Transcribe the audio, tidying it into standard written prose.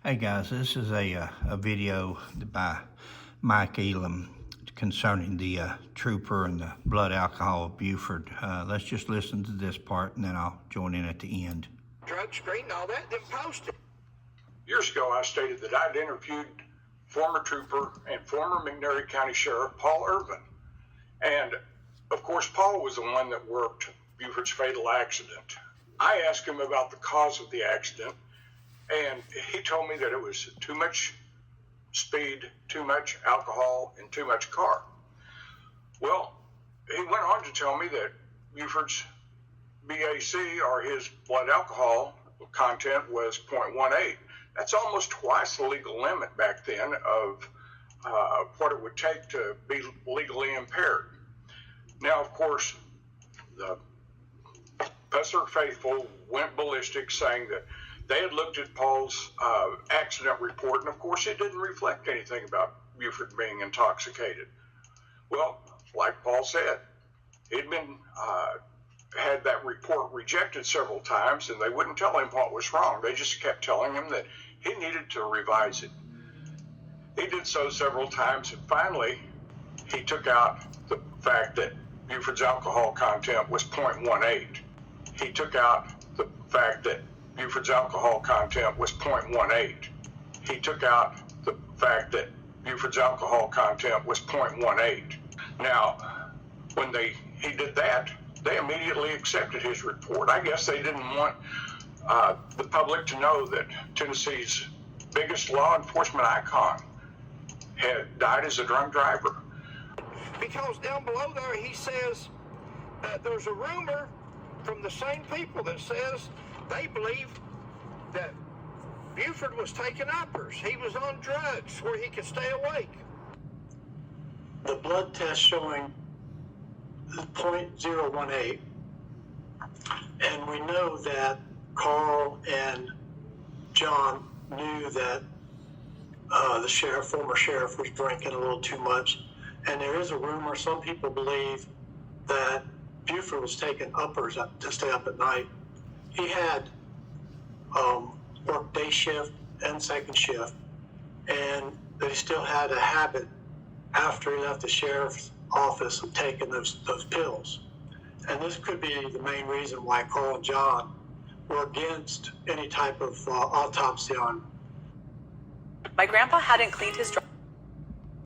Hey guys, this is a video by Mike Elam concerning the trooper and the blood alcohol of Buford. Let's just listen to this part and then I'll join in at the end. Drug screen and all that, then post it. Years ago, I stated that I'd interviewed former trooper and former McNairy County Sheriff Paul Ervin. And of course, Paul was the one that worked Buford's fatal accident. I asked him about the cause of the accident, and he told me that it was too much speed, too much alcohol, and too much car. Well, he went on to tell me that Buford's BAC, or his blood alcohol content, was 0.18. That's almost twice the legal limit back then of what it would take to be legally impaired. Now, of course, the Pessler faithful went ballistic, saying that they had looked at Paul's accident report, and of course it didn't reflect anything about Buford being intoxicated. Well, like Paul said, he'd been had that report rejected several times, and they wouldn't tell him what was wrong. They just kept telling him that he needed to revise it. He did so several times, and finally he took out the fact that Buford's alcohol content was 0.18. He took out the fact that Buford's alcohol content was 0.18. He took out the fact that Buford's alcohol content was 0.18. Now, when he did that, they immediately accepted his report. I guess they didn't want the public to know that Tennessee's biggest law enforcement icon had died as a drunk driver. Because down below there, he says there's a rumor from the same people that says they believe that Buford was taking uppers. He was on drugs where he could stay awake. The blood test showing 0.018, and we know that Carl and John knew that the former sheriff was drinking a little too much, and there is a rumor, some people believe that Buford was taking uppers to stay up at night. He had worked day shift and second shift, and that he still had a habit after he left the sheriff's office of taking those pills. And this could be the main reason why Carl and John were against any type of autopsy on. My grandpa hadn't cleaned his